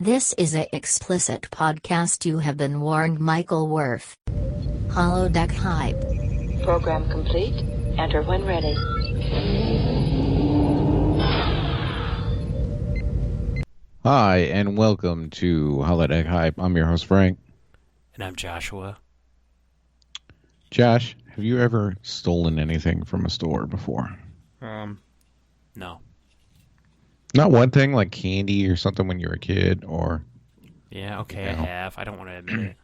This is a explicit podcast. You have been warned. Michael Worth. Holodeck Hype. Program complete. Enter when ready. Hi, and welcome to Holodeck Hype. I'm your host, Frank. And I'm Joshua. Josh, have you ever stolen anything from a store before? No. Not one thing, like candy or something when you were a kid, or... Yeah, okay, I have. I don't want to admit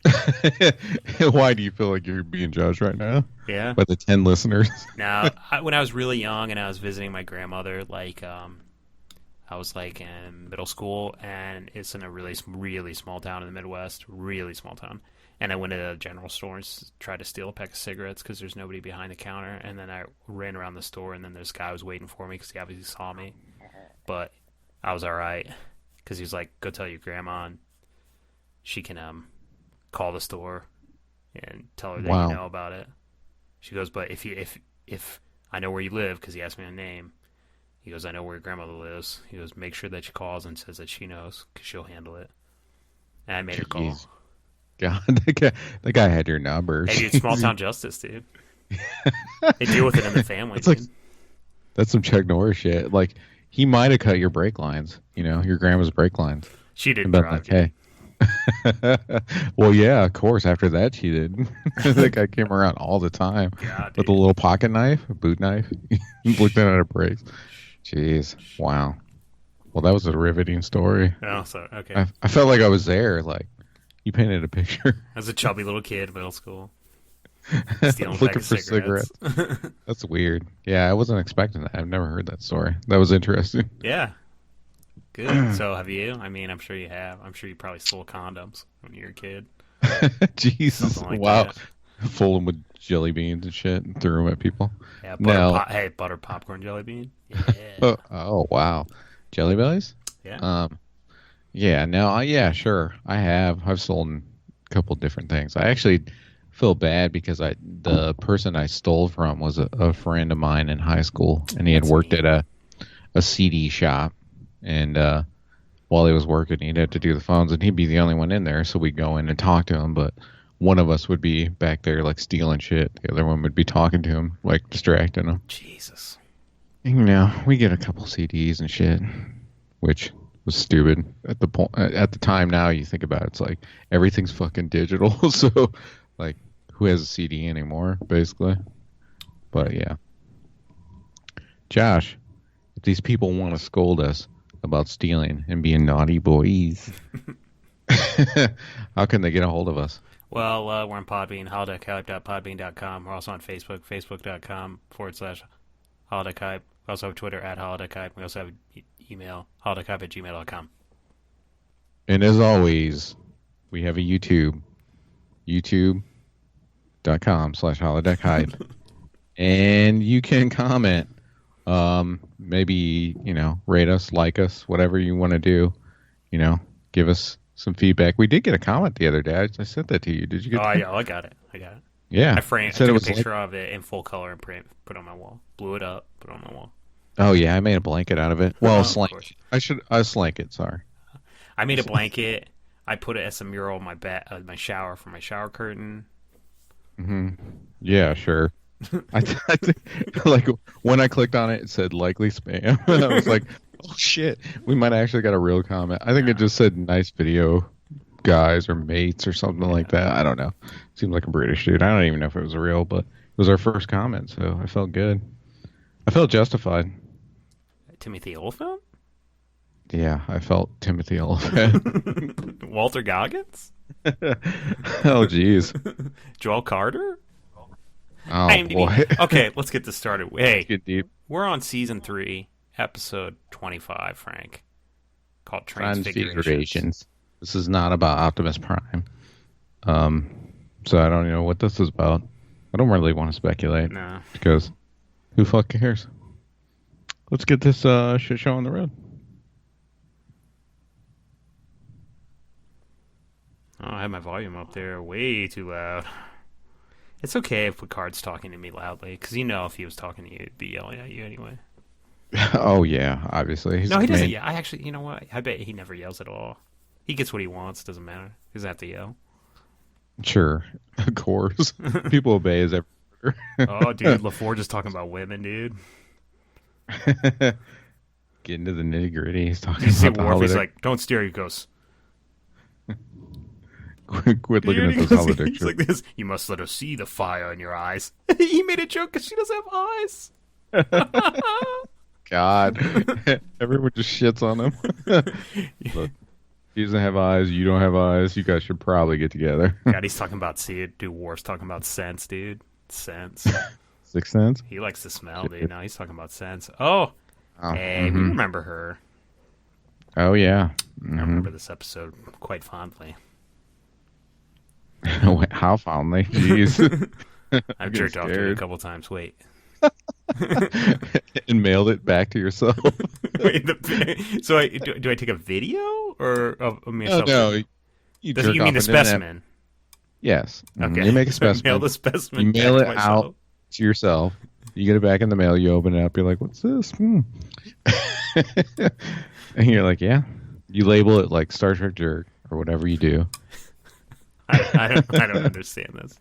it. Why do you feel like you're being judged right now? Yeah? By the 10 listeners? No, when I was really young and I was visiting my grandmother, I was in middle school, and it's in a really, really small town in the Midwest, really small town. And I went to the general store and tried to steal a pack of cigarettes because there's nobody behind the counter. And then I ran around the store, and then this guy was waiting for me because he obviously saw me. But I was all right because he was like, "Go tell your grandma, and she can call the store and tell her that you know about it." She goes, "But if I know where you live," because he asked me a name. He goes, "I know where your grandmother lives." He goes, "Make sure that she calls and says that she knows because she'll handle it." And I made her call. God, that guy had your number. Hey, dude, small town justice, dude. They deal with it in the family. It's like, that's some Chuck Norris shit. Like, he might have cut your brake lines, your grandma's brake lines. She didn't drive. Hey. Well, yeah, of course. After that, she did. That guy came around all the time with a little pocket knife, a boot knife, looking at her brakes. Jeez, wow. Well, that was a riveting story. Oh, so okay. I felt like I was there. Like, you painted a picture. I was a chubby little kid in middle school. Looking for cigarettes. That's weird. Yeah, I wasn't expecting that. I've never heard that story. That was interesting. Yeah. Good. So have you? I mean, I'm sure you have. I'm sure you probably stole condoms when you were a kid. Jesus. Like wow. That. Full them with jelly beans and shit and threw them at people. Yeah, butter popcorn jelly bean. Yeah. Oh, wow. Jelly bellies? Yeah. Yeah, no, yeah, sure. I've stolen a couple different things. I actually feel bad because the person I stole from was a friend of mine in high school, and he had worked at a CD shop, and while he was working, he'd have to do the phones, and he'd be the only one in there, so we'd go in and talk to him, but one of us would be back there, like, stealing shit. The other one would be talking to him, like, distracting him. Jesus. We get a couple CDs and shit, which was stupid at the time. Now you think about it, it's like everything's fucking digital. So, like, who has a CD anymore, basically? But yeah, Josh, if these people want to scold us about stealing and being naughty boys, how can they get a hold of us? Well, we're on Podbean, holodeckype.podbean.com. We're also on Facebook, facebook.com/holodeckype. We also have Twitter @holodeckype. We also have email, holodeckype@gmail.com. And as always, we have a YouTube, youtube.com/holodeckhype. And you can comment, maybe, rate us, like us, whatever you want to do, give us some feedback. We did get a comment the other day. I sent that to you. Did you get that? Yeah, I got it. Yeah. I took a picture of it in full color and put it on my wall. Blew it up, put it on my wall. Oh, yeah, I made a blanket out of it. Well, slank. I slank it, sorry. I made a blanket. I put it as a mural on my shower for my shower curtain. Mm-hmm. Yeah, sure. I think, like, when I clicked on it, it said likely spam. And I was like, oh, shit. We might actually got a real comment. I think it just said nice video guys or mates or something like that. I don't know. Seemed like a British dude. I don't even know if it was real, but it was our first comment, so I felt good. I felt justified. Timothy Olyphant? Yeah, I felt Timothy Olyphant. Walter Goggins? Oh, jeez. Joel Carter? Oh, boy. Okay, let's get this started. Hey, get deep. We're on Season 3, Episode 25, Frank, called Transfigurations. This is not about Optimus Prime. So I don't know what this is about. I don't really want to speculate. No. Because who fuck cares? Let's get this shit show on the road. Oh, I have my volume up there way too loud. It's okay if Picard's talking to me loudly, because if he was talking to you, he'd be yelling at you anyway. Oh yeah, obviously. No, he doesn't. Yeah, I actually, you know what? I bet he never yells at all. He gets what he wants. Doesn't matter. He doesn't have to yell. Sure, of course. People obey his every order. Oh, dude, LaForge is talking about women, dude. Get into the nitty gritty. He's talking You see about the Worf, he's holodeck. like, don't stare. He goes, Quit looking at He those goes- holodeck He's like trips. this. You must let her see the fire in your eyes. He made a joke because she doesn't have eyes. God, everyone just shits on him. Look, he doesn't have eyes. You don't have eyes. You guys should probably get together. God, he's talking about dude. Worf's talking about sense, dude. Sense. Sixth Sense. He likes to smell, dude. No, he's talking about sense. Oh, Oh, hey, we mhm. remember her. Oh yeah. I Mhm. remember this episode quite fondly. How fondly? Jeez. I've I'm jerked getting off to it a scared. couple times. Wait. And mailed it back to yourself. Wait, so do I take a video or of Oh myself? no. You Does jerk you mean off the and then specimen? Yes. Mhm. Okay. You make a So I specimen. mail the specimen. You mail back it to myself. out to yourself. You get it back in the mail. You open it up. You're like, "What's this?" And you're like, "Yeah." You label it like Star Trek jerk or whatever you do. I don't understand this.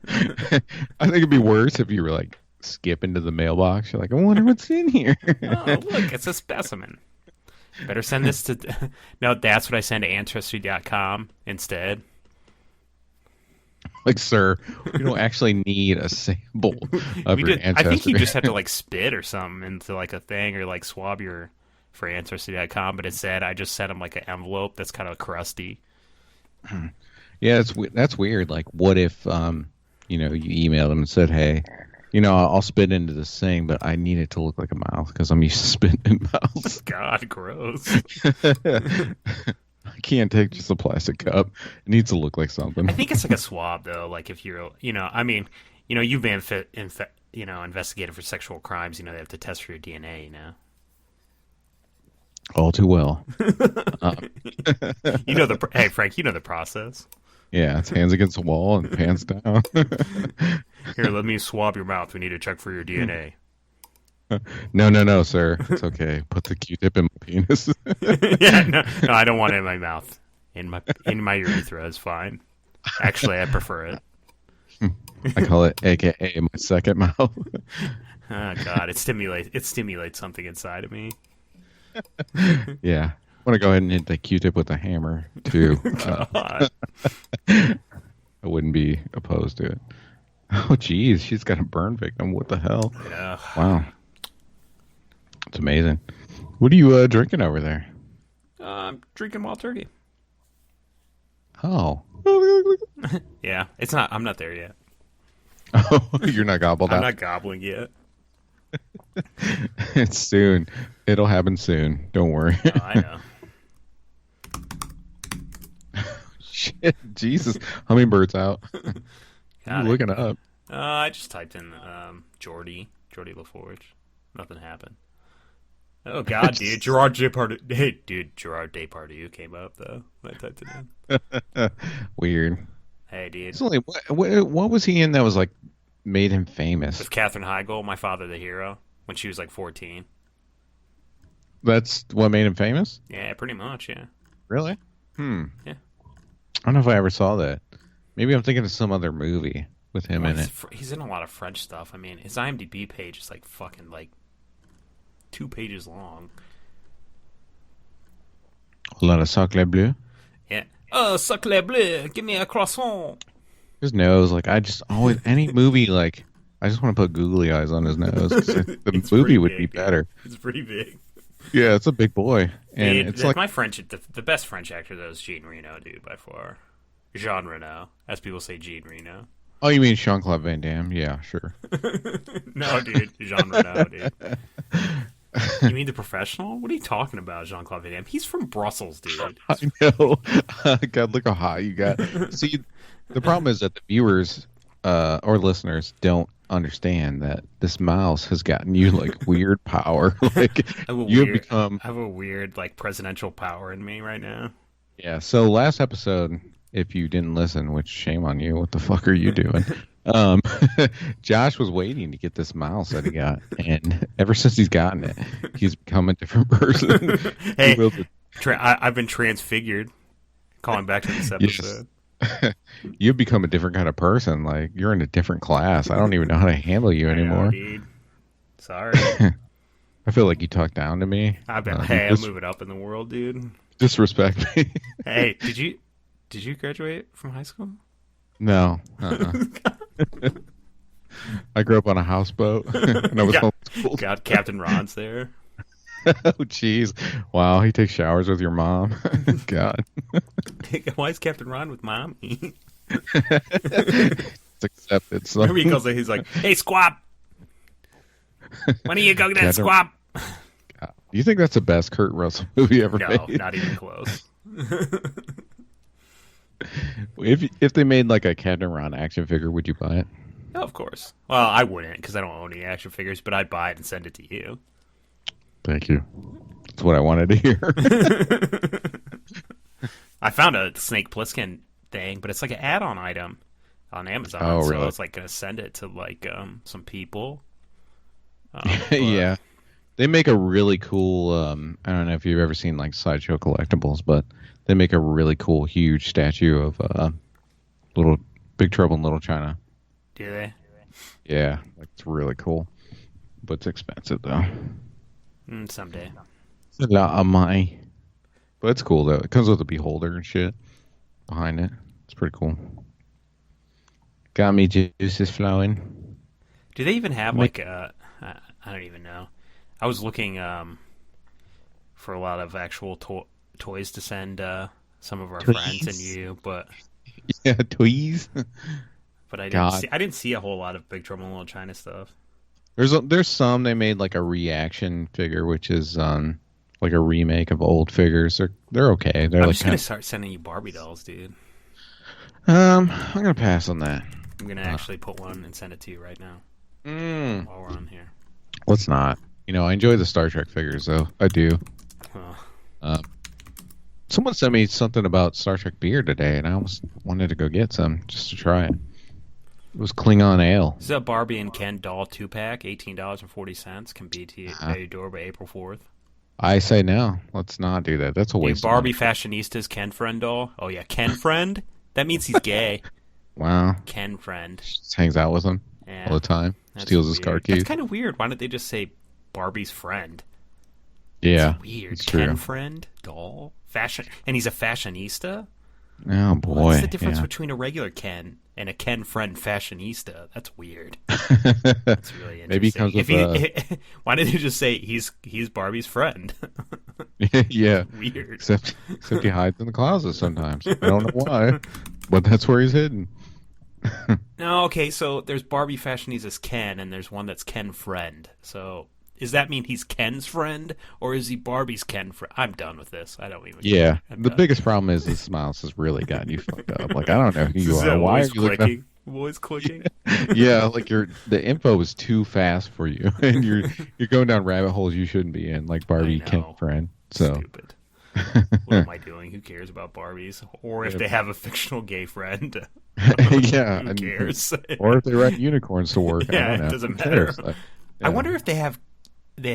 I think it'd be worse if you were like skip into the mailbox. You're like, "I wonder what's in here." Oh, look, it's a specimen. Better send this to. No, that's what I send to Ancestry.com instead. Like, sir, we don't actually need a sample of your I think ancestry. you just have to like spit or something into like a thing or like swab your for Ancestry.com. But instead, I just sent him like an envelope that's kind of crusty. Yeah, that's weird. Like, what if you emailed them and said, "Hey, I'll spit into this thing, but I need it to look like a mouth because I'm used to spitting in mouths. God, gross. I can't take just a plastic cup. It needs to look like something." I think it's like a swab though. Like if you're, you've been investigated for sexual crimes. They have to test for your DNA. All too well. Hey Frank, you know the process. Yeah, it's hands against the wall and pants down. Here, let me swab your mouth. We need to check for your DNA. No, sir. It's okay. Put the Q-tip in my penis. Yeah, no, I don't want it in my mouth. In my urethra is fine. Actually, I prefer it. I call it AKA my second mouth. Oh God, it stimulates something inside of me. Yeah. I want to go ahead and hit the Q-tip with a hammer, too. God. I wouldn't be opposed to it. Oh, geez. She's got a burn victim. What the hell? Yeah. Wow. It's amazing. What are you drinking over there? I'm drinking wild turkey. Oh. Yeah, it's not. I'm not there yet. Oh, you're not gobbled I'm out? not gobbling yet. It's soon. It'll happen soon. Don't worry. Oh, I know. Shit. Jesus. Hummingbirds out. Got You're it. looking up. I just typed in Geordie LaForge. Nothing happened. Oh God, dude, Gerard Depardieu. Hey, dude, Gerard Depardieu came up though. When I typed it in. Weird. Hey, dude, It's only what was he in that was like made him famous? with Katherine Heigl, My Father the Hero, when she was like 14. That's what made him famous? Yeah, pretty much. Yeah. Really? Yeah. I don't know if I ever saw that. Maybe I'm thinking of some other movie with him Well, in it. he's in a lot of French stuff. I mean, his IMDb page is like fucking like 2 pages long. A lot of sacre bleu. Yeah. Oh, sacre bleu, give me a croissant. His nose, like I just always any movie like I just want to put googly eyes on his nose. 'Cause the It's movie pretty would big, be dude. better. It's pretty big. Yeah, it's a big boy, and Dude, it's like my French. The best French actor though is Jean Reno, dude, by far. Jean Reno, as people say, Jean Reno. oh, you mean Jean-Claude Van Damme? Yeah, sure. No, dude, Jean Reno, dude. You mean The Professional? What are you talking about, Jean-Claude Van Damme? He's from Brussels, dude. I know. God, look how high you got. See, the problem is that the viewers or listeners don't understand that this mouse has gotten you like weird power. Like you have become. I have a weird like presidential power in me right now. Yeah. So last episode, if you didn't listen, which shame on you, what the fuck are you doing? Um, Josh was waiting to get this mouse that he got, and ever since he's gotten it, he's become a different person. He Hey, will be- I've been transfigured. Calling back to this episode. You've become a different kind of person. Like you're in a different class. I don't even know how to handle you I know, anymore. dude. Sorry. I feel like you talk down to me. Hey, I'm moving up in the world, dude. Disrespect me. Hey, did you graduate from high school? No. I grew up on a houseboat, and I was homeschooled. God, Captain Ron's there. Oh, jeez. Wow, he takes showers with your mom. God. Why is Captain Ron with mommy? It's accepted. So. Remember he goes there, he's like, "Hey, Squab, when are you go get that Captain- Squab?" God. Do you think that's the best Kurt Russell movie ever No, made? not even close. If they made like a Captain Ron action figure, would you buy it? No, of course. Well, I wouldn't because I don't own any action figures, but I'd buy it and send it to you. Thank you. That's what I wanted to hear. I found a Snake Plissken thing, but it's like an add-on item on Amazon. Oh, So really? I was like gonna send it to like some people. Yeah. They make a really cool, I don't know if you've ever seen like Sideshow Collectibles, but they make a really cool, huge statue of little Big Trouble in Little China. Do they? Yeah, like it's really cool. But it's expensive though. Someday. It's a lot of money. But it's cool though. It comes with a beholder and shit behind it. It's pretty cool. Got me juices flowing. Do they even have like I don't even know. I was looking for a lot of actual toys to send some of our friends and you, but Yeah, toys. but I God. didn't see a whole lot of Big Trouble in Little China stuff. There's some they made like a reaction figure, which is like a remake of old figures. They're okay. They're I'm like just gonna start sending you Barbie dolls, dude. I'm gonna pass on that. I'm gonna actually put one and send it to you right now while we're on here. Let's not. You know, I enjoy the Star Trek figures though. I do. Huh. Someone sent me something about Star Trek beer today, and I almost wanted to go get some just to try it. It was Klingon Ale. This is a Barbie and Ken doll 2-pack, $18.40. Can be to your door by April 4th. I say no. Let's not do that. That's a waste. Barbie of money. Fashionista's Ken Friend doll. Oh yeah, Ken Friend? That means he's gay. Wow. Ken Friend. Just hangs out with him Yeah. all the time. That's Steals his weird. car keys. That's kind of weird. Why don't they just say Barbie's friend? Yeah. It's weird. It's Ken true. Friend doll fashion, and he's a fashionista. Oh boy. What's the difference yeah. between a regular Ken and a Ken Friend fashionista? That's weird. That's really interesting. Maybe he comes with why didn't you just say he's Barbie's friend? yeah. Weird. Except he hides in the closet sometimes. I don't know why, but that's where he's hidden. No, okay, so there's Barbie Fashionista's Ken, and there's one that's Ken Friend. So does that mean he's Ken's friend, or is he Barbie's Ken friend? I'm done with this. I don't even. Yeah. care. I'm The done. biggest problem is this mouse has really gotten you fucked up. Like I don't know who you Is are. that Why are voice you looking clicking? Voice clicking. up? Yeah, like the info is too fast for you, and you're going down rabbit holes you shouldn't be in, like Barbie I Ken know. Friend. So Stupid. What am I doing? Who cares about Barbies? Or if they have a fictional gay friend. yeah, Who and- cares? or if they ride unicorns to work. Yeah, I don't know. it doesn't Who cares? matter. Like, I yeah. wonder if they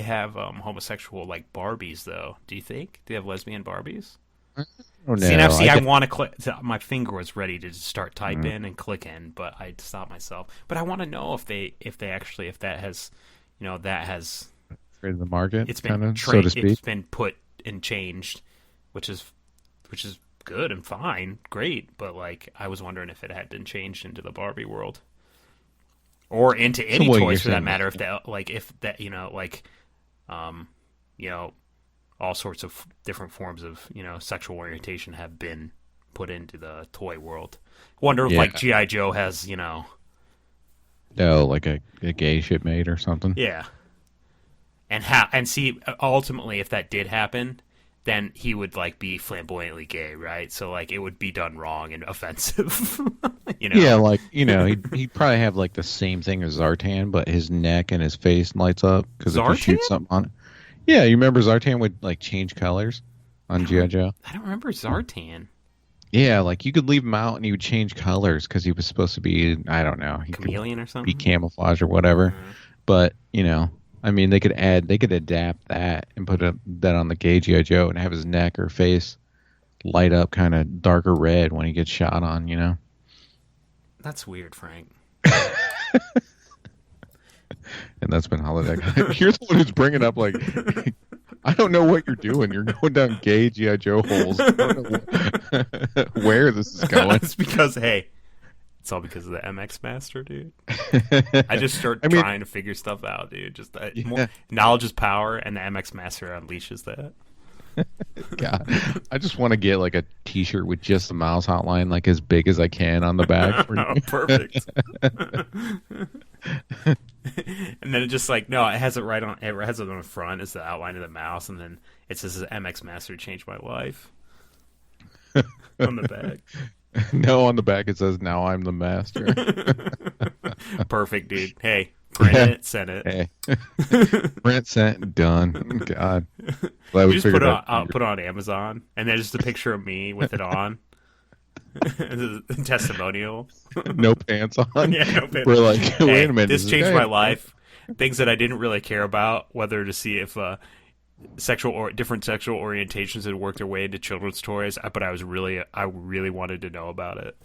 have homosexual like Barbies though. Do you think? Do they have lesbian Barbies? I don't See, know. now, I I think- want to click. My finger was ready to just start type in and click in, but I stopped myself. But I want to know if that has, that has created the market. it's been kind of, tra- so to speak. it's been put and changed, which is good and fine, great. But like, I was wondering if it had been changed into the Barbie world, or into any what you're toys for that saying matter. is- All sorts of different forms of sexual orientation have been put into the toy world. Wonder if Yeah. like GI Joe has No, like a gay shipmate or something. yeah, and see ultimately if that did happen, then he would like be flamboyantly gay, right? So like it would be done wrong and offensive, Yeah, like he'd probably have like the same thing as Zartan, but his neck and his face lights up because if you shoot Zartan? something on it. Yeah, you remember Zartan would like change colors on GI Joe. I don't remember Zartan. Yeah, like you could leave him out and he would change colors because he was supposed to be, I don't know, he could Chameleon or be something. camouflage or whatever. Mhm. But I mean, they could adapt that and put that on the gay G.I. Joe and have his neck or face light up kind of darker red when he gets shot on. That's weird, Frank. And that's been Holodeck. You're the one who's bringing up like, I don't know what you're doing. You're going down gay G.I. Joe holes. I don't know where this is going. It's because, hey, it's all because of the MX Master, dude. I just start trying to figure stuff out, dude. Just more, knowledge is power, and the MX Master unleashes that. God, I just want to get like a T-shirt with just the Miles Hotline, like as big as I can on the back. Oh, perfect. And then it just like it has it right on. It has it on the front. It's the outline of the mouse, and then it says MX Master changed my life. On the back. No, on the back it says now I'm the master. Perfect, dude. Hey, print it, send it. Hey. Print, sent, done. God. Glad You just put it on Amazon, and then just a picture of me with it on. Testimonial. No pants on. Yeah, no pants. We're like, hey, wait a minute. This changed my life. Things that I didn't really care about, whether to see if sexual or different sexual orientations had worked their way into children's toys, but I really wanted to know about it.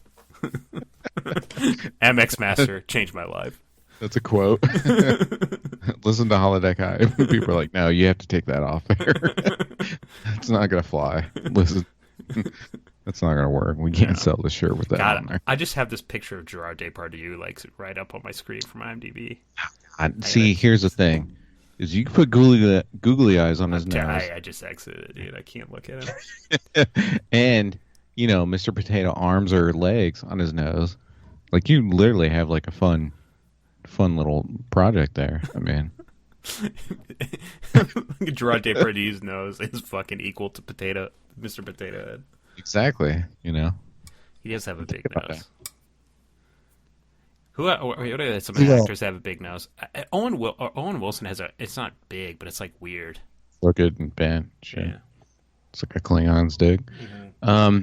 MX Master changed my life. That's a quote. Listen to Holodeck High. People are like, no, you have to take that off there. It's not going to fly. Listen, that's not going to work. We can't sell the shirt with that on there. I just have this picture of Gerard Depardieu like right up on my screen from IMDb. See, here's the thing. Is you can put googly eyes on his nose. I just exited it, dude. I can't look at him. And, Mr. Potato arms or legs on his nose. Like, you literally have like a fun little project there. I mean, Gerard Depardieu's nose is fucking equal to Mr. Potato Head. Exactly. He does have a big nose. What are some actors that have a big nose? Owen Wilson has it's not big, but it's like weird. Crooked and bent. Shit. Yeah. It's like a Klingon's dick. Mm-hmm.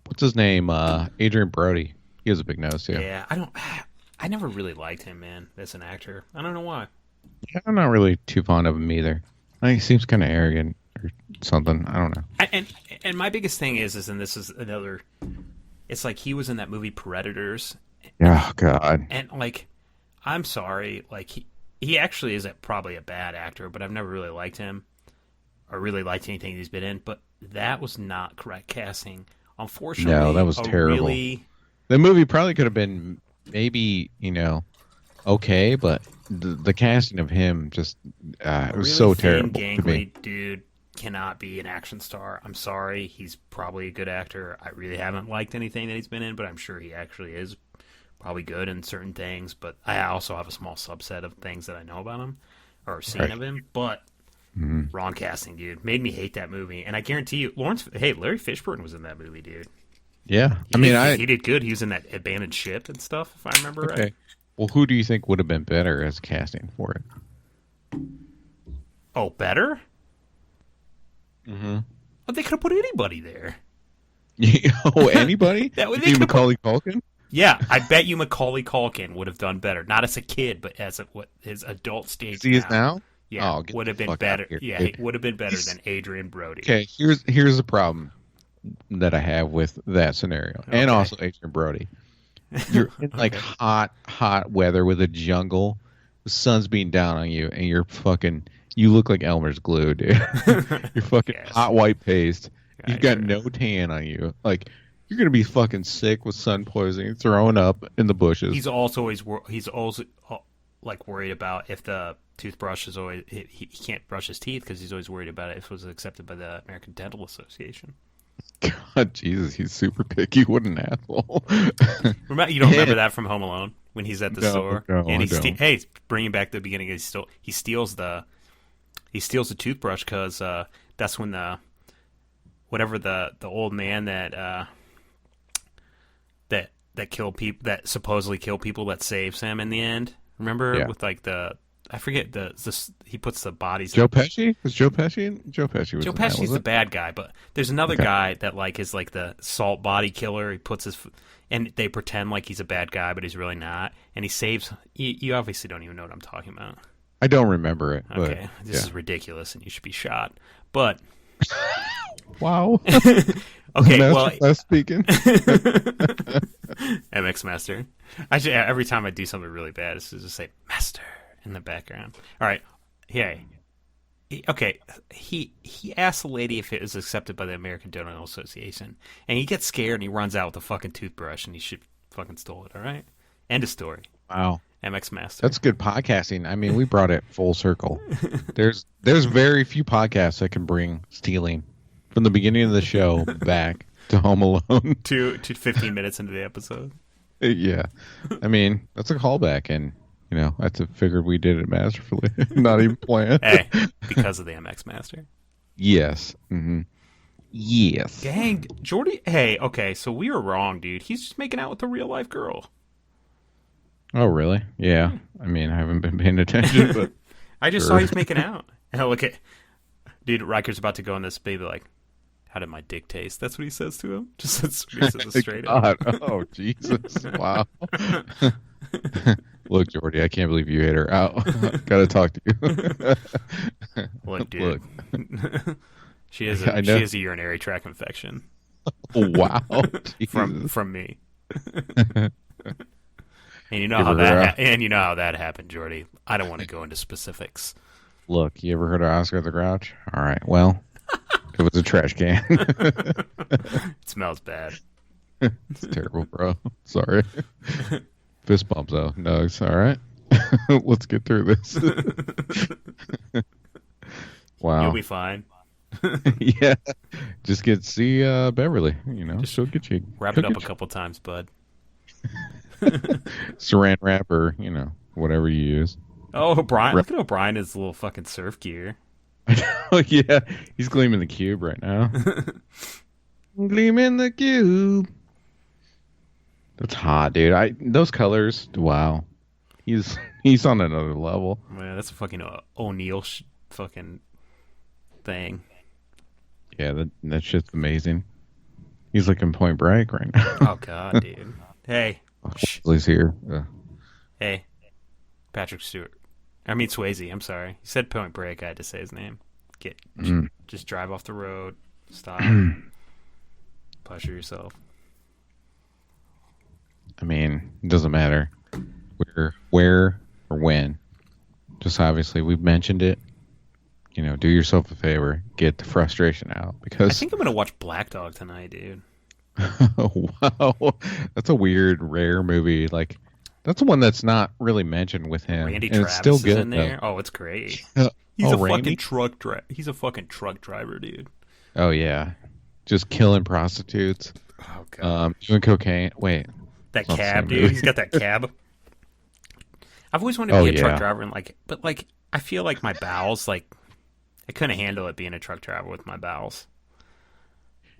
What's his name? Adrian Brody. He has a big nose too. Yeah, I never really liked him, man, as an actor. I don't know why. Yeah, I'm not really too fond of him either. I think he seems kind of arrogant or something. I don't know. And my biggest thing is, and this is another, it's like he was in that movie Predators. Oh God. And like, I'm sorry, like he actually is probably a bad actor, but I've never really liked him or really liked anything he's been in. But that was not correct casting. Unfortunately, no, that was terrible. The movie probably could have been maybe okay, but the casting of him just it was so terrible. Gangly dude cannot be an action star. I'm sorry, he's probably a good actor. I really haven't liked anything that he's been in, but I'm sure he actually is probably good in certain things. But I also have a small subset of things that I know about him or seen of him. But wrong casting, dude. Made me hate that movie. And I guarantee you, Larry Fishburne was in that movie, dude. Yeah, he did good. He was in that abandoned ship and stuff, if I remember right. Well, who do you think would have been better as casting for it? Oh, better? Mm-hmm. Well, they could have put anybody there. Anybody? Macaulay Culkin? Yeah, I bet you Macaulay Culkin would have done better. Not as a kid, but as his adult stage. He is now? Yeah, would have been better. Yeah, he would have been better than Adrian Brody. Okay, here's the problem that I have with that scenario, and also Adrian Brody. You're in like hot weather with a jungle, the sun's being down on you, and you look like Elmer's glue, dude. You're fucking hot white paste. You've got no tan on you. Like, you're gonna be fucking sick with sun poisoning, throwing up in the bushes. He's also like worried about if the toothbrush is always he can't brush his teeth because he's always worried about it if it was accepted by the American Dental Association. God, Jesus, he's super picky. What an asshole! You don't remember that from Home Alone when he's at the store and he's bringing back the beginning. He steals the toothbrush because that's when the old man that killed people, that supposedly killed people, that saves him in the end. Remember with like the I forget he puts the bodies. Joe Pesci? Was Joe Pesci? Joe Pesci was Joe in that, Pesci's was the it? bad guy, but there's another Okay. guy that like is like the salt body killer. He puts and they pretend like he's a bad guy, but he's really not. And he saves. You obviously don't even know what I'm talking about. I don't remember it. But, Okay, this is ridiculous, and you should be shot. But wow. okay, well, Masterclass speaking. MX Master. Every time I do something really bad, it's just say Master in the background. All right, okay. He asked the lady if it was accepted by the American Dental Association, and he gets scared and he runs out with a fucking toothbrush, and he should fucking stole it. All right, end of story. Wow. MX Master. That's good podcasting. I mean, we brought it full circle. There's very few podcasts that can bring stealing from the beginning of the show back to Home Alone. to 15 minutes into the episode. Yeah. I mean, that's a callback, and I figured we did it masterfully. Not even planned. Hey, because of the MX Master. Yes. Mm-hmm. Yes. Dang, Jordy. Hey, okay, so we were wrong, dude. He's just making out with a real life girl. Oh, really? Yeah. I mean, I haven't been paying attention, but I just saw he's making out. And look at, dude, Riker's about to go on this baby like, how did my dick taste? That's what he says to him. Just that's what he says straight up. God. Oh, Jesus. Wow. Look, Jordy, I can't believe you ate her out. Gotta talk to you. Look, dude. Look. she has a urinary tract infection. Wow. Jesus. From me. And you know how that happened, Jordy. I don't want to go into specifics. Look, you ever heard of Oscar the Grouch? All right, well, it was a trash can. It smells bad. It's terrible, bro. Sorry. Fist bump, though. No, it's all right. Let's get through this. Wow. You'll be fine. Yeah. Just get to see Beverly. She'll get you. Wrap it up a couple times, bud. Saran wrap or, whatever you use. Oh, O'Brien. Look at O'Brien in his little fucking surf gear. Oh, yeah. He's gleaming the cube right now. Gleaming the cube. That's hot, dude. Those colors, wow. He's on another level. Man, that's a fucking O'Neill fucking thing. Yeah, that shit's amazing. He's looking Point Break right now. Oh, God, dude. Hey. He's here. Hey. Patrick Stewart. I mean Swayze, I'm sorry. He said Point Break, I had to say his name. Just drive off the road. Stop. Pleasure yourself. I mean, it doesn't matter where or when. Just obviously, we've mentioned it. Do yourself a favor. Get the frustration out. Because I think I'm going to watch Black Dog tonight, dude. Wow. That's a weird, rare movie. Like, that's one that's not really mentioned with him. Randy and Travis it's still is good, in there. though. Oh, it's great. He's He's a Randy? fucking truck driver. He's a fucking truck driver, dude. Oh, yeah. Just killing prostitutes. Oh, God. Doing cocaine. Wait. That not the cab, same dude. movie. He's got that cab. I've always wanted to be a truck yeah. driver, and but I feel like my bowels, I couldn't handle it being a truck driver with my bowels.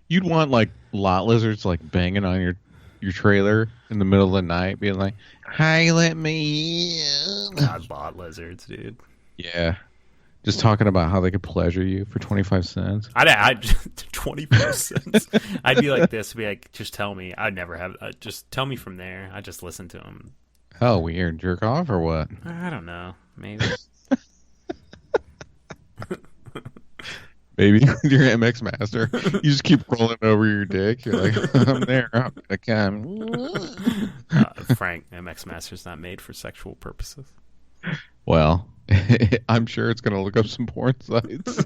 You'd want, lot lizards, banging on your trailer in the middle of the night, being like, "Hi, let me in." God, lot lizards, dude. Yeah. Just talking about how they could pleasure you for 25 cents. I'd 25 cents. I'd be like this, be like, just tell me. I'd never have. Just tell me from there. I just listen to him. Oh, weird. Jerk off or what? I don't know. Maybe. Maybe you're MX Master. You just keep rolling over your dick. You're like, I'm there. I'm gonna come. Frank, MX Master's not made for sexual purposes. Well, I'm sure it's going to look up some porn sites.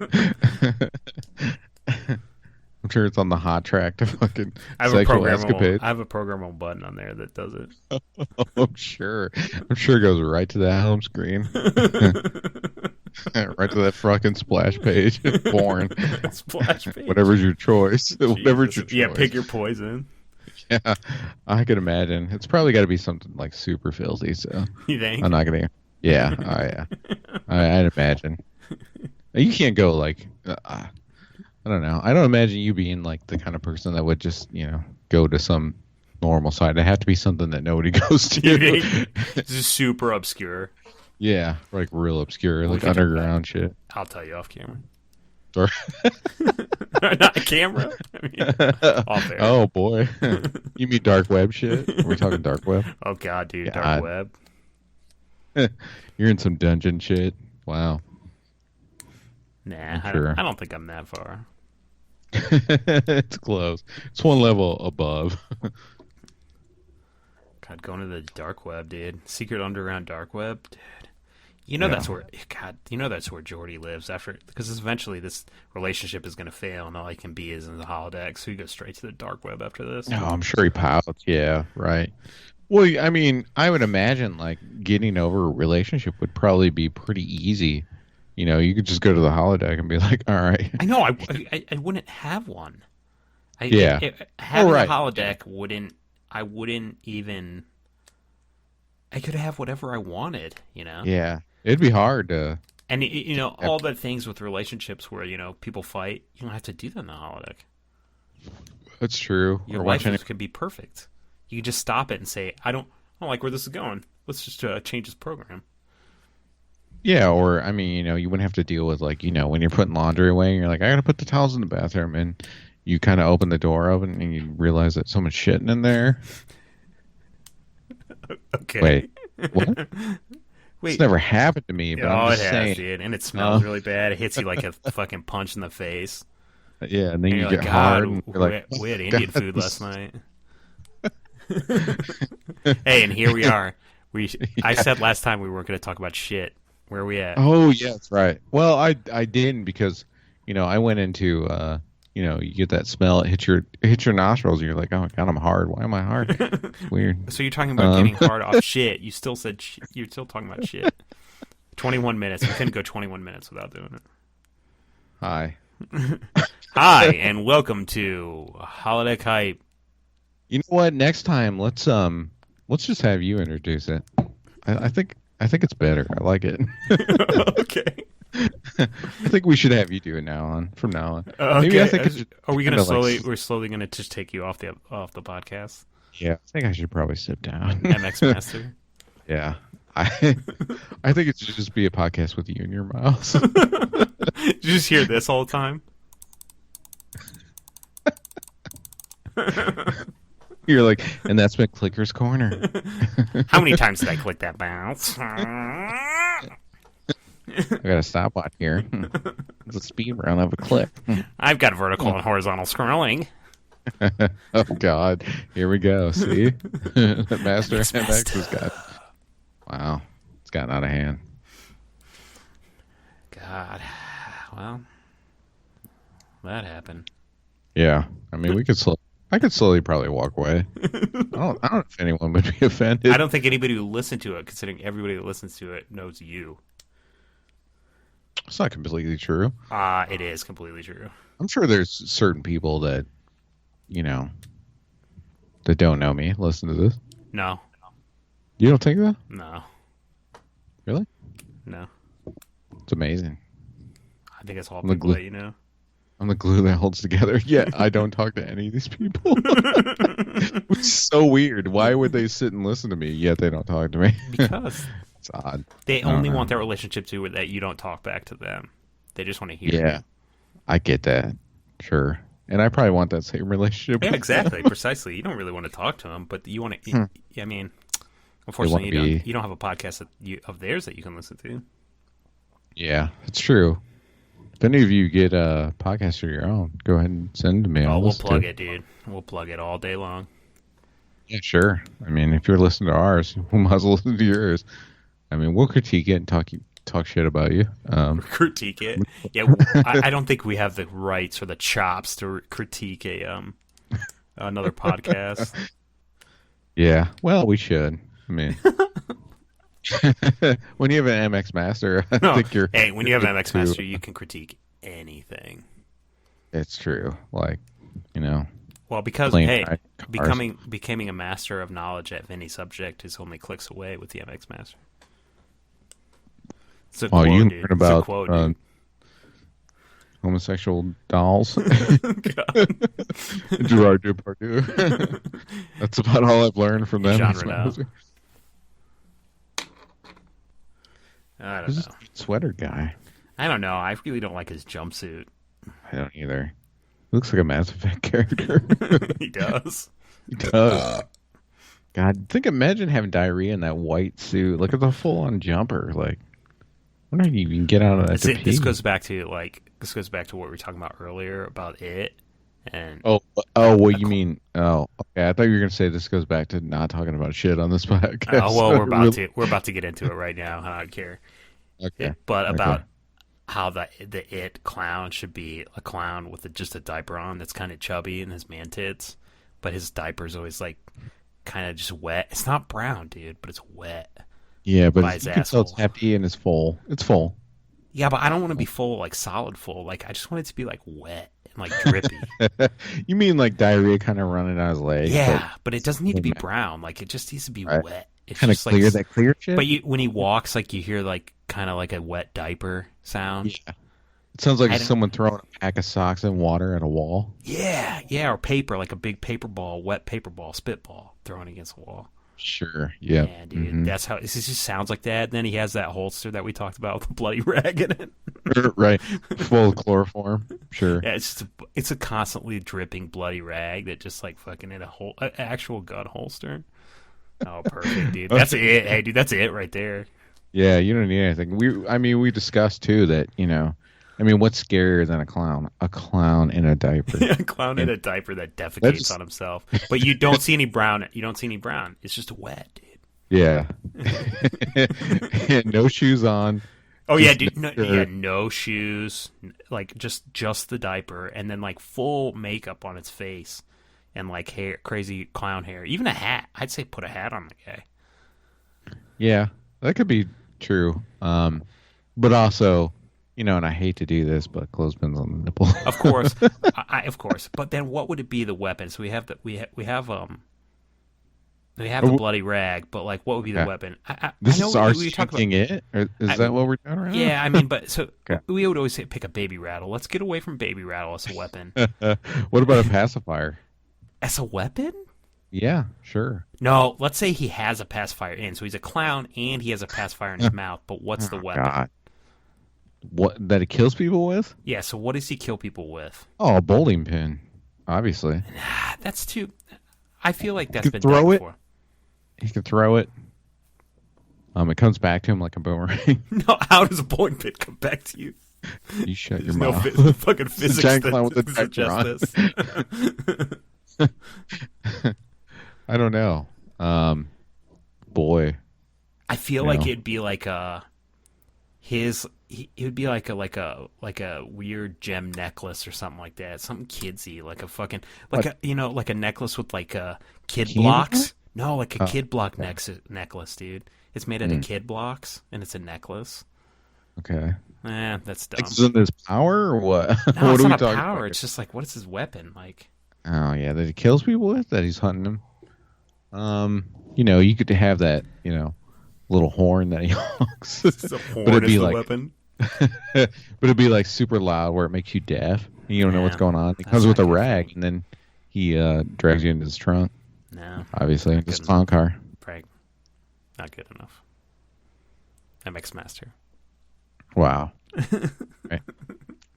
I'm sure it's on the hot track to fucking sexual escapades. I have a programmable button on there that does it. I'm sure. I'm sure it goes right to that home screen. Right to that fucking splash page. Porn. Splash page. Whatever's your choice. Whatever's your choice. Yeah, pick your poison. Yeah, I could imagine. It's probably got to be something super filthy. So You think? I'm not gonna. Yeah, I'd imagine. You can't go I don't know. I don't imagine you being the kind of person that would just go to some normal site. It have to be something that nobody goes to. This is super obscure. Yeah, like real obscure, Well, we like can talk about underground shit. I'll tell you off camera. Or- Not camera. I mean, off air. oh boy, you mean dark web shit? Are we talking dark web? Oh god, dude, dark God. web. You're in some dungeon shit. Wow. Nah, Sure. I don't think I'm that far. It's close. It's one level above. God, going to the dark web, dude. Secret underground dark web, dude. You know that's where God. You know that's where Jordy lives after, because eventually this relationship is going to fail, and all he can be is in the holodeck. So he goes straight to the dark web after this. No, I'm sure he pilots. Yeah, right. Well, I mean, I would imagine like getting over a relationship would probably be pretty easy. You know, you could just go to the holodeck and be like, "All right." I know. I wouldn't have one. Yeah. Having right. a holodeck wouldn't. I wouldn't even. I could have whatever I wanted. You know. Yeah, it'd be hard to. And you know, all the things with relationships where people fight, you don't have to do that in the holodeck. That's true. Your Or life watching could be perfect. You can just stop it and say, I don't like where this is going. Let's just change this program. Yeah, or I mean, you wouldn't have to deal with like, when you're putting laundry away and you're like, I gotta put the towels in the bathroom, and you kind of open the door open and you realize that someone's shitting in there. Okay. Wait, what? Wait. It's never happened to me, but I'm just it has, saying. dude. And it smells really bad. It hits you like a fucking punch in the face. Yeah, and then And you you're get like, hard. God, And you're like, we had Indian God, food last night. Hey, and here we are. I said last time we weren't going to talk about shit. Where are we at? Oh, yeah, that's right. Well, I didn't because, I went into, you get that smell, it hits your nostrils, and you're like, oh God, I'm hard. Why am I hard? Weird. So you're talking about getting hard off shit. You still said you're still talking about shit. 21 minutes. We couldn't go 21 minutes without doing it. Hi. Hi, and welcome to Holodeck Hype. You know what? Next time, let's just have you introduce it. I think it's better. I like it. Okay. I think we should have you do it from now on. Okay. Maybe I think Are we gonna slowly? We're slowly gonna just take you off the podcast. Yeah, I think I should probably sit down. MX Master. Yeah, I think it should just be a podcast with you in your mouth. Did you just hear this all the time? You're like, and that's been Clicker's Corner. How many times did I click that bounce? I got a stopwatch here. It's a speed round of a click. I've got vertical and horizontal scrolling. Oh God, here we go. See, Master MX has got. Wow, it's gotten out of hand. God, well, that happened. Yeah, I mean, I could slowly probably walk away. I don't know if anyone would be offended. I don't think anybody who listened to it, considering everybody that listens to it knows you. It's not completely true. It is completely true. I'm sure there's certain people that, that don't know me listen to this. No. You don't think that? No. Really? No. It's amazing. I think it's all I'm the people that you know. I'm the glue that holds together. Yeah, I don't talk to any of these people. Which is so weird. Why would they sit and listen to me, yet they don't talk to me? Because it's odd. They only want that relationship to that you don't talk back to them. They just want to hear Yeah, you. I get that. Sure. And I probably want that same relationship. Yeah, exactly. Precisely. You don't really want to talk to them, but you want to... I mean, unfortunately, you don't have a podcast of theirs that you can listen to. Yeah, it's true. If any of you get a podcast of your own, go ahead and send to me. We'll plug it, dude. We'll plug it all day long. Yeah, sure. I mean, if you're listening to ours, we might as well listen to yours. I mean, we'll critique it and talk shit about you. Critique it. Yeah, I don't think we have the rights or the chops to critique another podcast. Yeah, well, we should. I mean, when you have an MX Master, I think you're. Hey, when you have an MX Master, you can critique anything. It's true. Like, Well, because becoming a master of knowledge at any subject is only clicks away with the MX Master. It's a quote, you dude. learn about Quote, homosexual dolls. Gerard Depardieu. That's about all I've learned from them. Genre now. I don't Who's this know. sweater guy? I don't know. I really don't like his jumpsuit. I don't either. He looks like a Mass Effect character. He does. He does. God, imagine having diarrhea in that white suit. Look at the full-on jumper. Like, why don't you even get out of that? This goes back to what we were talking about earlier about it. And what you mean? Oh, okay. I thought you were gonna say this goes back to not talking about shit on this podcast. oh well, we're about to get into it right now. I don't care. Okay. But Okay. about how the it clown should be a clown with just a diaper on that's kind of chubby and his man tits, but his diaper's always like kind of just wet. It's not brown, dude, but it's wet. Yeah, but by you his can tell it's asshole. hefty and it's full. It's full. Yeah, but I don't want to be full, like solid full. Like I just want it to be like wet and like drippy. You mean like diarrhea kind of running down his leg? Yeah, but it doesn't need to be brown. Like it just needs to be Right. wet. It's Kind of just clear, like, that clear shit? but when he walks, like you hear like kind of like a wet diaper sound. Yeah. It sounds like I don't- someone throwing a pack of socks and water at a wall. Yeah, or paper, like a big paper ball, wet paper ball, spitball thrown against the wall. Sure. Yeah. Yeah, dude, that's how it just sounds like that. Then he has that holster that we talked about with the bloody rag in it. Right. Full of chloroform. Sure. Yeah, it's a constantly dripping bloody rag that just like fucking in an actual gun holster. Oh, perfect, dude. That's it. Hey, dude, that's it right there. Yeah, you don't need anything. We discussed too that, what's scarier than a clown? A clown in a diaper. A clown in a diaper that defecates on himself. But you don't see any brown. You don't see any brown. It's just wet, dude. Yeah. No shoes on. Oh yeah, Just dude. No shoes. Like just the diaper, and then like full makeup on its face, and like hair, crazy clown hair. Even a hat. I'd say put a hat on the guy. Yeah, that could be true. But also, and I hate to do this, but clothespins on the nipple. Of course, of course. But then, what would it be? The weapon. So we have the bloody rag. But like, what would be the weapon? This I know is our we talk about. thinking it? Or is that what we're doing right now? Yeah, I mean, but so Okay. we would always say pick a baby rattle. Let's get away from baby rattle as a weapon. What about a pacifier? As a weapon? Yeah, sure. No, let's say he has a pacifier in. So he's a clown and he has a pacifier in his mouth. But what's the weapon? God. What, that it kills people with? Yeah, so what does he kill people with? Oh, a bowling pin, obviously. That's too. I feel like that's You been throw done it? before. He can throw it. It comes back to him like a boomerang. No, how does a bowling pin come back to you? You shut There's your no mouth. fucking physics giant clown with a that diaper suggest on. this. I don't know. Boy. I feel You like know. it'd be like it would be like a weird gem necklace or something like that, something kidsy, like a fucking like a necklace with like kid Candy blocks. No, like a Oh, kid block okay. necklace, dude. It's made out of kid blocks and it's a necklace. Okay. That's dumb. Like, isn't this power or what? No, What it's are we not a talking power. about? It's just like, what is his weapon? Like, Oh yeah, that he kills people with, that he's hunting them. You could have that, little horn that he honks. the But it'd be like, weapon. but it'd be like super loud where it makes you deaf. And you don't know what's Yeah, going on. He that's comes with not a good for rag, me. and then he drags you into his trunk. No, Obviously, this good clown car. Frank, not good enough. MX Master. Wow. Right.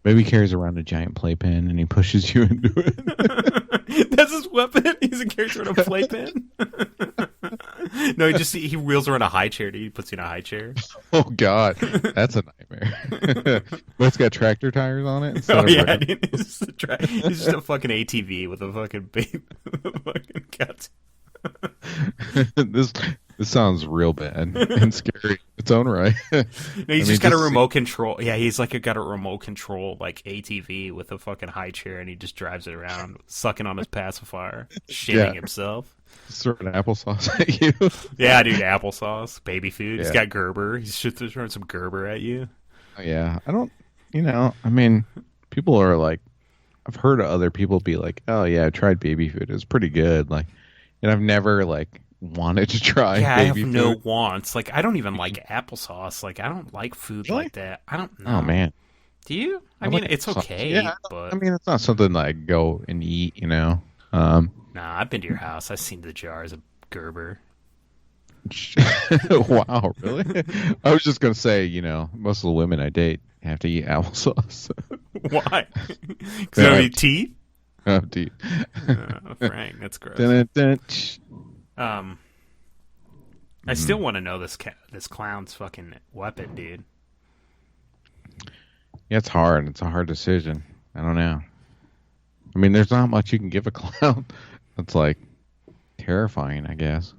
Maybe he carries around a giant playpen and he pushes you into it. That's his weapon. He's a character in a playpen. No, he wheels around a high chair. Dude. He puts you in a high chair. Oh God, that's a nightmare. But it's got tractor tires on it. instead Oh of yeah, rim. dude. He's just a fucking ATV with a fucking baby, fucking cat. this sounds real bad and scary in its own right. No, he's just got a just- remote control. Yeah, he's like got a remote control like ATV with a fucking high chair, and he just drives it around, sucking on his pacifier, shitting Yeah. himself. Throwing applesauce at you. Yeah, dude, applesauce, baby food. He's Yeah. got Gerber. He's just throwing some Gerber at you. Yeah, I don't. People are like, I've heard other people be like, "Oh yeah, I tried baby food. It's pretty good." Like, and I've never like wanted to try. Yeah, I have baby no food. wants. Like, I don't even like applesauce. Like, I don't like food Really? like that. I don't know. Oh man. Do you? I I mean, like it's applesauce. okay, Yeah, but it's not something that I go and eat. nah, I've been to your house. I've seen the jars of Gerber. Wow, really? I was just gonna say, most of the women I date have to eat applesauce. Why? Because they don't eat teeth? Have to eat. Frank, that's gross. Dun, dun, I still want to know this clown's fucking weapon, dude. Yeah, it's hard. It's a hard decision. I don't know. I mean, there's not much you can give a clown that's like terrifying, I guess.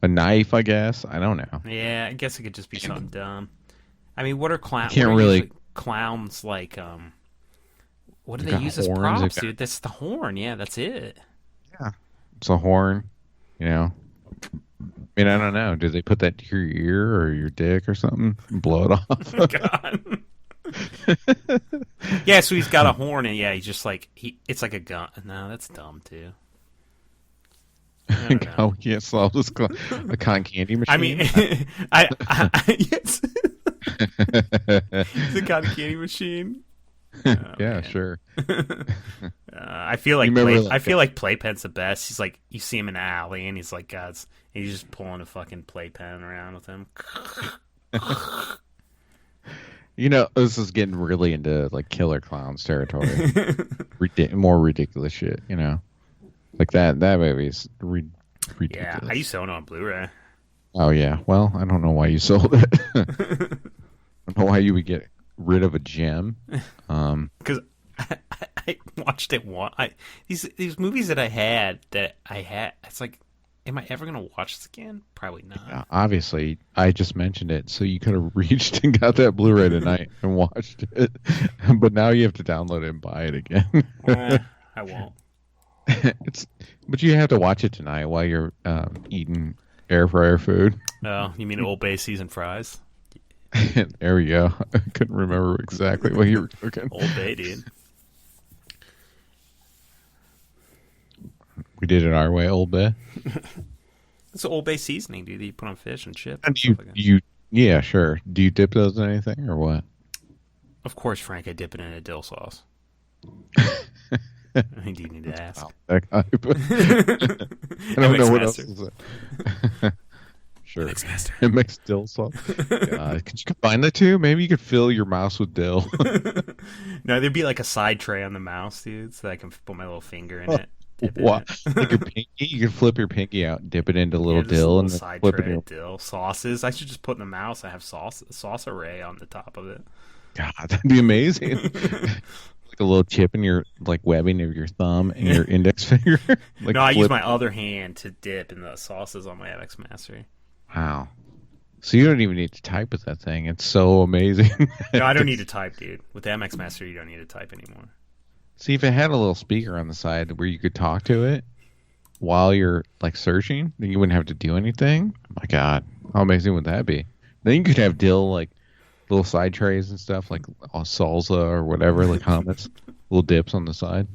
A knife, I guess. I don't know. Yeah, I guess it could just be something dumb. I mean, what are clowns? Can't really clowns like. What do They they got use as horns, props, they got- dude? That's the horn. Yeah, that's it. Yeah, it's a horn. I mean, I don't know. Do they put that to your ear or your dick or something? And blow it off. God. Yeah, so he's got a horn, and yeah, he's just like it's like a gun. No, that's dumb too. I don't know. Oh, we can't solve this. A cotton candy machine. I mean, yes, it's a cotton candy machine. Oh, yeah, man. sure. I feel like You remember, I feel like Playpen's the best. He's like, you see him in the alley, and he's like, God's, and he's just pulling a fucking Playpen around with him. This is getting really into like Killer Clowns territory. More ridiculous shit. Like that movie's ridiculous. Yeah, I used to own it on Blu-ray. Oh yeah. Well, I don't know why you sold it. I don't know why you would get rid of a gem. Because I watched it once. These movies that I had, it's like, am I ever gonna watch this again? Probably not. Obviously, I just mentioned it, so you could have reached and got that Blu-ray tonight and watched it. But now you have to download it and buy it again. I won't. But you have to watch it tonight while you're eating air fryer food. Oh, you mean Old Bay seasoned fries? There we go. I couldn't remember exactly what you were cooking. Old Bay, dude. We did it our way, Old Bay. It's Old Bay seasoning, dude. That you put on fish and chips. And stuff like that. yeah, sure. Do you dip those in anything or what? Of course, Frank. I dip it in a dill sauce. I think you need to ask. That guy. I don't know what else is it. Sure. Mix master. It makes dill sauce. Could you combine the two? Maybe you could fill your mouse with dill. No, there'd be like a side tray on the mouse, dude, so that I can put my little finger in it. Dip it What? in it. Like your pinky? You could flip your pinky out, dip it into a little Yeah, just a dill, little and then side flip it tray in. of dill sauces. I should just put in the mouse. I have sauce array on the top of it. God, that'd be amazing. Like a little chip in your webbing of your thumb and your index finger. No, I use my other hand to dip in the sauces on my MX Master. Wow. So you don't even need to type with that thing. It's so amazing. No, I don't need to type, dude. With the MX Master, you don't need to type anymore. See, if it had a little speaker on the side where you could talk to it while you're searching, then you wouldn't have to do anything. Oh my God, how amazing would that be? Then you could have dill little side trays and stuff like salsa or whatever, like hummus, little dips on the side.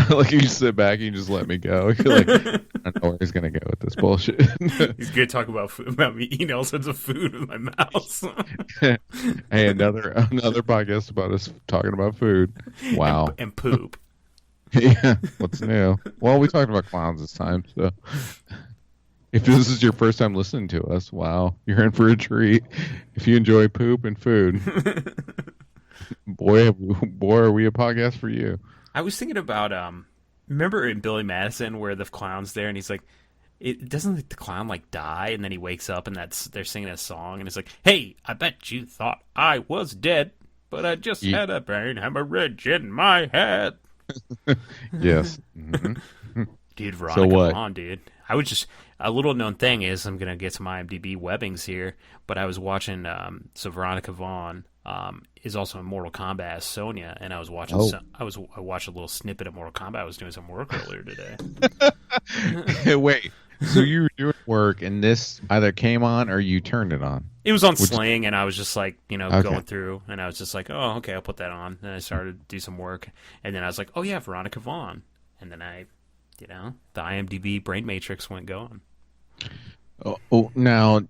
Like you sit back and you just let me go. You're like, I don't know where he's gonna go with this bullshit. He's good to talk about food, about me eating all sorts of food with my mouth. Hey, another podcast about us talking about food. Wow. And poop. Yeah, what's new? Well, we talked about clowns this time, so if this is your first time listening to us, wow, you're in for a treat. If you enjoy poop and food, boy, are we a podcast for you. I was thinking about remember in Billy Madison where the clown's there and he's like, it doesn't the clown die and then he wakes up and they're singing a song and it's like, hey, I bet you thought I was dead, but I just had a brain hemorrhage in my head. Yes. Mm-hmm. Dude, Veronica, So what? come on, dude. I was just a little known thing is I'm gonna get some IMDb webbings here, but I was watching. So Veronica Vaughn is also in Mortal Kombat as Sonya, and I was watching. I watched a little snippet of Mortal Kombat. I was doing some work earlier today. Hey, wait. So you were doing work, and this either came on or you turned it on. It was on Sling, and I was just Okay. going through, and I was just like, oh, okay, I'll put that on. Then I started to do some work, and then I was like, oh yeah, Veronica Vaughn, and then I, the IMDb brain matrix went going. Oh, now,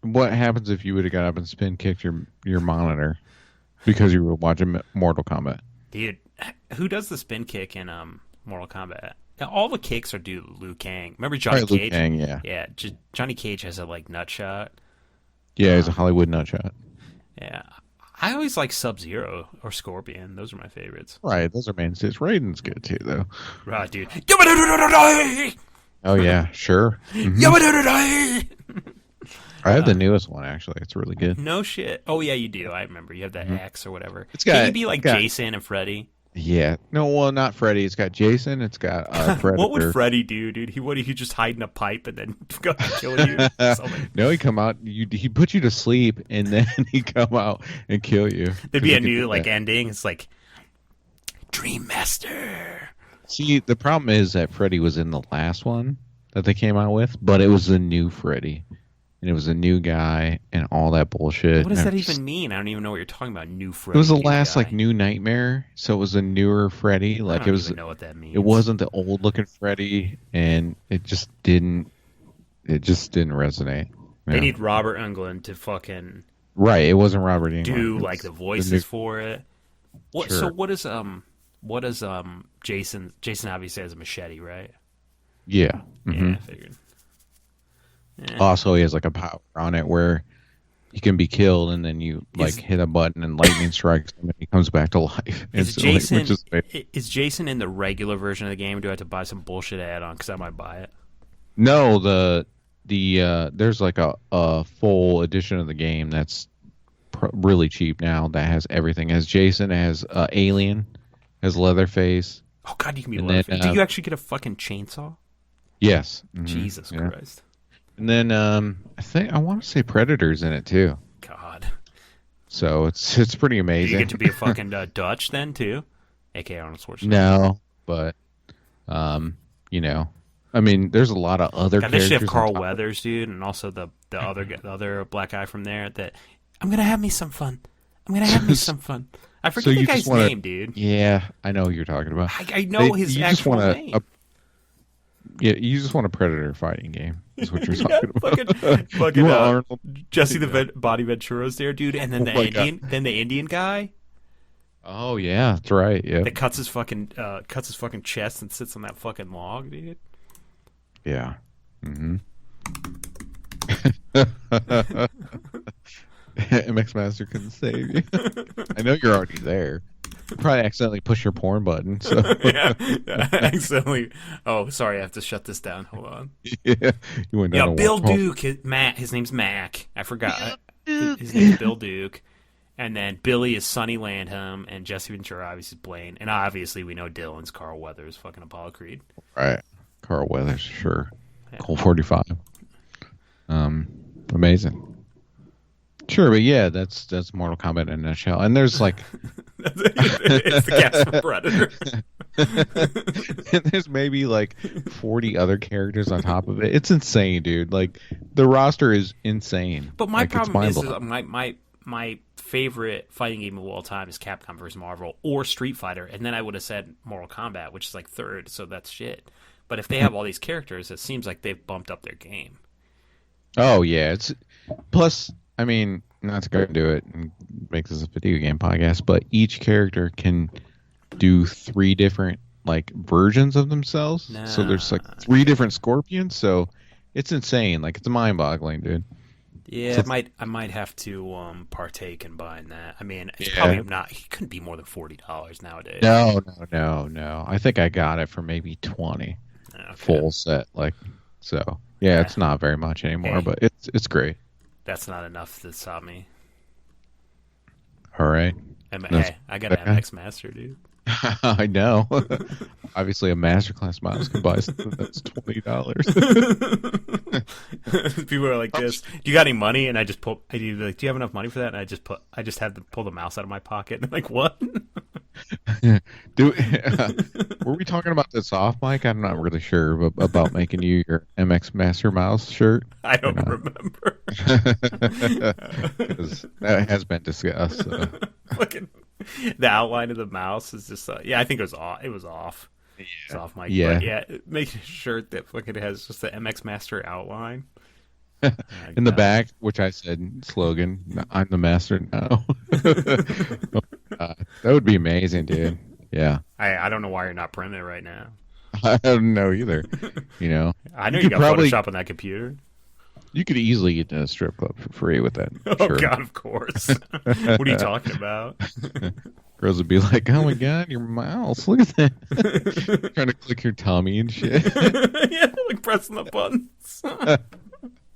what happens if you would have got up and spin kicked your monitor because you were watching Mortal Kombat? Dude, who does the spin kick in Mortal Kombat? And all the kicks are due to Liu Kang. Remember Johnny Probably Cage? Liu Kang, yeah. Yeah, Johnny Cage has a like nut shot. Yeah, he's a Hollywood nutshot. Yeah, I always like Sub-Zero or Scorpion. Those are my favorites. Right, those are mainstays. Raiden's good too, though. Right, dude. Oh yeah, sure. Mhm. I have the newest one actually. It's really good. No shit. Oh yeah, you do. I remember. You have that X or whatever. It's Can got- you be like it's got- Jason and Freddy? Yeah. No, well, not Freddy. It's got Jason. It's got Predator. What would Freddy do, dude? He just hide in a pipe and then go kill you? Or something? No, he come out. He put you to sleep, and then he come out and kill you. There'd be a 'Cause he new could do like that. ending. It's like Dream Master. See, the problem is that Freddy was in the last one that they came out with, but it was the new Freddy, and it was a new guy and all that bullshit. What does and that it was even mean? I don't even know what you're talking about. New Freddy. It was the new last guy. like new Nightmare, so it was a newer Freddy. I Like don't it was. even know what that means. It wasn't the old looking Freddy, and it just didn't. It just didn't resonate. They Yeah. need Robert Englund to fucking Right. It wasn't Robert Englund. do It like was the voices new- for it. What? Sure. So what does Jason? Jason obviously has a machete, right? Yeah. Mhm. Yeah, I figured. Yeah. Also, he has like a power on it where he can be killed, and then you like Is- hit a button, and lightning strikes him, and he comes back to life. Is instantly, Jason which is is Jason in the regular version of the game? Or do I have to buy some bullshit add-on? Because I might buy it. no the there's like a full edition of the game that's really cheap now that has everything. It has Jason, it has Alien, has Leatherface. Oh God, you can be And Leatherface. then, Do you actually get a fucking chainsaw? Yes. Mhm. Jesus Yeah. Christ. And then I want to say Predator's in it too. God. So it's pretty Do amazing. you get to be a fucking Dutch then too? A.K.A. Arnold Schwarzenegger. No, but you know, I mean, there's a lot of other God, they characters. should have Carl on top of- Weathers, dude, and also the other black guy from there. That I'm gonna have me some fun. I'm gonna have me some fun. I forget the you guy's just wanna- name, dude. Yeah, I know who you're talking about. I know his you just actual want name. Yeah, you just want a Predator fighting game. Is what you're Yeah, talking about. fucking You want uh, Arnold? Jesse the Body Ventura's there, dude, and then Oh my the Indian guy Oh yeah, that's right. Yeah, that cuts his fucking chest and sits on that fucking log, dude. yeah. Mm-hmm. MX Master couldn't save you. I know you're already there. You probably accidentally push your porn button. So Yeah, accidentally. Oh, sorry, I have to shut this down. Hold on. yeah, you went down. Yeah, a Bill wormhole. Duke. Matt. His name's Mac. I forgot. His name's Bill Duke. And then Billy is Sonny Landham, and Jesse Ventura obviously is Blaine, and obviously we know Dylan's Carl Weathers, fucking Apollo Creed. Right, Carl Weathers, sure. Yeah. Colt 45. Amazing. Sure, but yeah, that's Mortal Kombat in a nutshell. And there's like, It's the cast from Predator. and there's maybe like 40 other characters on top of it. It's insane, dude. Like the roster is insane. But my Like, it's problem is mind-blowing. my favorite fighting game of all time is Capcom vs. Marvel or Street Fighter, and then I would have said Mortal Kombat, which is like third, so that's shit. But if they have all these characters, it seems like they've bumped up their game. Oh yeah, it's plus. I mean, not to go into it and make this a video game podcast, but each character can do 3 different like versions of themselves. So there's like 3 different Scorpions. So it's insane. Like it's mind-boggling, dude. Yeah, So- I might have to partake in buying that. I mean, it's Yeah. probably not. He couldn't be more than $40 nowadays. No. I think I got it for maybe 20 Okay. full set. Like so. Yeah, it's not very much anymore, Hey. but it's great. That's not enough to stop me. All right. Hey, I got an MX Master, dude. I know. Obviously, a masterclass mouse can buy something that's $20. People are like this. Do you got any money? And I just pull. I do like, do you have enough money for that? And I just had to pull the mouse out of my pocket. And I'm like, what? Were we talking about this off mic? I'm not really sure about making you your MX Master Mouse shirt. I don't remember. 'Cause that has been discussed. So. Fucking the outline of the mouse is just. Yeah, I think it was off. It was off. It's off mic. Yeah. But yeah, make a shirt that fucking has just the MX Master outline. In the back, which I said slogan, "I'm the master now." That would be amazing, dude. Yeah. I don't know why you're not printing it right now. I don't know either. You know, I know you you could got probably Photoshop on that computer. you could easily get to a strip club for free with that. Oh Sure. God, of course. What are you talking about? Girls would be like, "Oh my God, your mouse! Look at that!" Trying to click your tummy and shit. Yeah, like pressing the buttons. What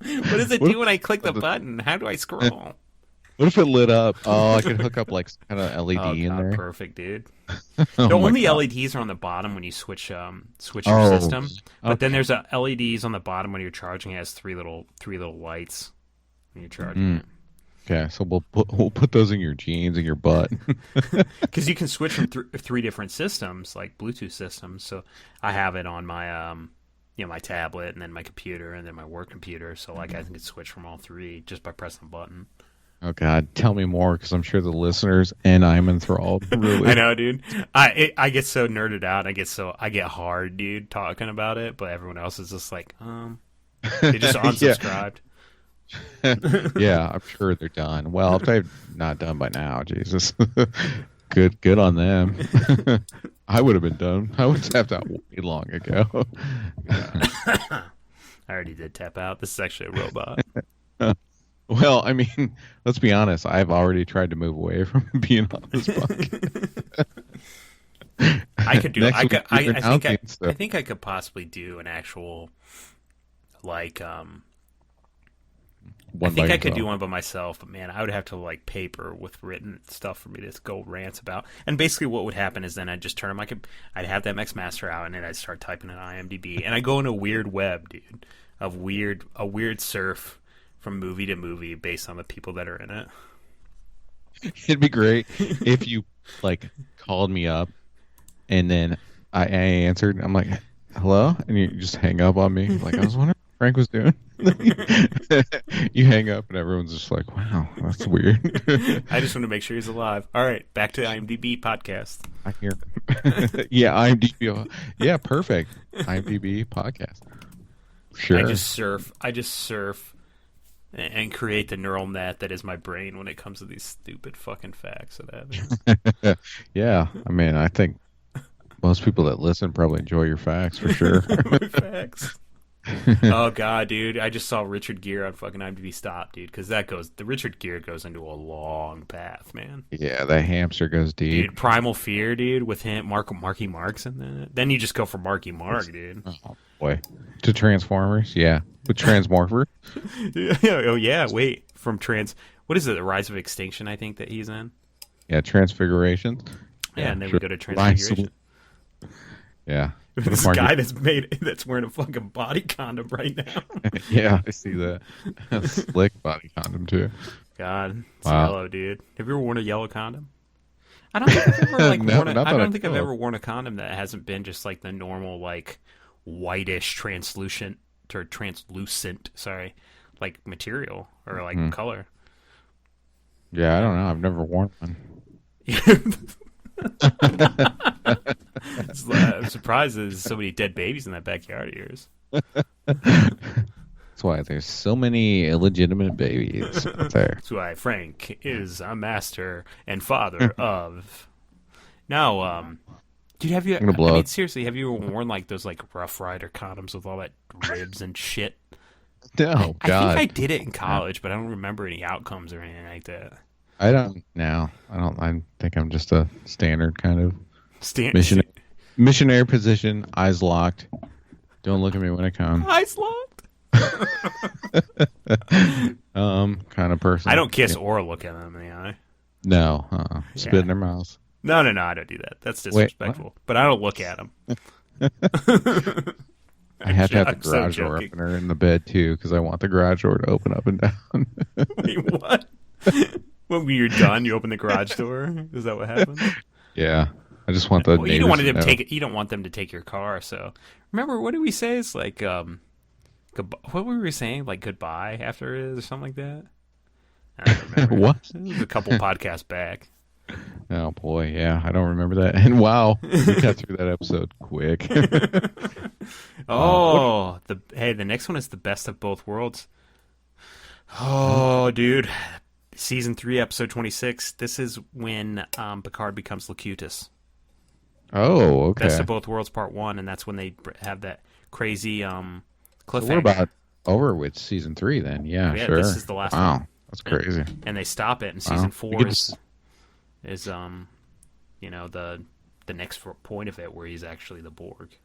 does it What do when I click the button? How do I scroll? What if it lit up? Oh, I could hook up like some kind of LED Oh in God, there. perfect, dude. Oh The my only God. LEDs are on the bottom when you switch your Oh, system, but then okay. there's a LEDs on the bottom when you're charging. It has three little lights when you're charging it. Okay, so we'll put those in your jeans and your butt. Because you can switch from three different systems, like Bluetooth systems. So I have it on my my tablet, and then my computer, and then my work computer. So like I can switch from all three just by pressing a button. Oh God, tell me more, because I'm sure the listeners and I'm enthralled. Really, I know, dude. I get so nerded out. I get hard, dude, talking about it. But everyone else is just like, they just unsubscribed. Yeah, I'm sure they're done. Well, if they're not done by now, Jesus, good on them. I would have been done. I would have tapped out way long ago. I already did tap out. This is actually a robot. Well, I mean, let's be honest. I've already tried to move away from being on this podcast. I could do. Next I week, could. we're announcing I stuff. think I could possibly do an actual, like, One I think by I could do yourself. one by myself, but man, I would have to like paper with written stuff for me to go rants about. And basically, what would happen is then I'd just turn I'd have that Mix Master out, and then I'd start typing in IMDb, and I go in a weird web, dude, a weird surf from movie to movie based on the people that are in it. It'd be great if you like called me up and then I answered. I'm like, "Hello," and you just hang up on me. Like, I was wondering what Frank was doing. You hang up and everyone's just like, "Wow, that's weird." I just want to make sure he's alive. All right, back to IMDb podcast. I hear. Yeah, IMDb. Yeah, perfect. IMDb podcast. Sure. I just surf and create the neural net that is my brain when it comes to these stupid fucking facts that happen. Yeah, I mean, I think most people that listen probably enjoy your facts for sure. My facts. Oh god, dude! I just saw Richard Gere on fucking IMDb. Stop, dude, because the Richard Gere goes into a long path, man. Yeah, that hamster goes deep. Dude, Primal Fear, dude, with him, Marky Mark's in that. Then you just go for Marky Mark, dude. Oh boy, to Transformers, yeah, with Transmorpher. Oh yeah, wait, what is it? The Rise of Extinction, I think that he's in. Yeah, Transfigurations. Yeah, and then sure. we go to Transfiguration. Yeah. This guy that's wearing a fucking body condom right now. Yeah, I see that. Slick body condom too. God, it's Wow. yellow, dude. Have you ever worn a yellow condom? I don't think I've ever like No, worn. not I that I don't think I've know of. ever worn a condom that hasn't been just like the normal like whitish translucent sorry, like material or like color. Yeah, I don't know. I've never worn one. I'm surprised there's so many dead babies in that backyard of yours. That's why there's so many illegitimate babies out there. That's why Frank is a master and father of. Now, dude, have you? I'm gonna blow up. Seriously, have you ever worn like those like Rough Rider condoms with all that ribs and shit? No, I God. think I did it in college, but I don't remember any outcomes or anything like that. I don't now. I think I'm just a standard kind of missionary position, eyes locked. Don't look at me when I come. Eyes locked. Kind of person. I don't kiss or look at them in the eye. No, spit in their mouths. No, I don't do that. That's disrespectful. But I don't look at them. I have to have the I'm so garage door joking. opener in the bed too, because I want the garage door to open up and down. Wait, what? When you're done, you open the garage door. Is that what happens? Yeah, I just want the. Well, you don't want neighbors them to know. take. You don't want them to take your car. So remember, what did we say? It's like, what were we saying? Like goodbye after it or something like that. I don't remember. What? It was a couple podcasts back. Oh boy, yeah, I don't remember that. And wow, we got through that episode quick. The next one is the best of both worlds. Oh, dude. Season 3, episode 26. This is when Picard becomes Locutus. Oh, okay. Best of Both Worlds Part 1, and that's when they have that crazy cliffhanger. So we're about over with season 3 then. Yeah, Yeah, sure. this is the last one. Wow, that's crazy. And they stop it, and Wow. season We 4 get is to the next point of it where he's actually the Borg.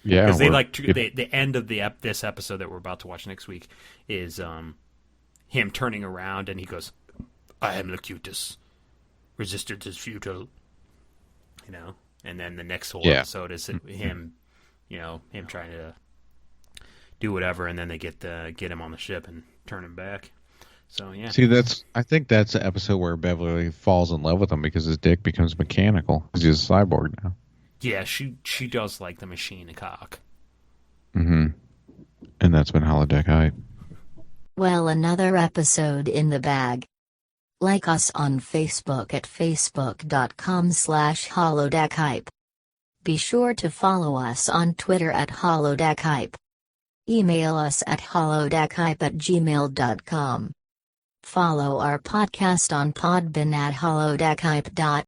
Yeah, Because we're- the end of this episode that we're about to watch next week is him turning around and he goes, "I am Locutus. Resistance is futile." And then the next whole episode is him, him trying to do whatever, and then they get him on the ship and turn him back. So yeah. See, I think that's the episode where Beverly falls in love with him because his dick becomes mechanical because he's a cyborg now. Yeah, she does like the machine cock. Mm-hmm. And that's been Holodeck Hype. Well, another episode in the bag. Like us on Facebook at facebook.com/holodeckhype. Be sure to follow us on Twitter at holodeckhype. Email us at holodeckhype@gmail.com. Follow our podcast on Podbean at holodeckhype.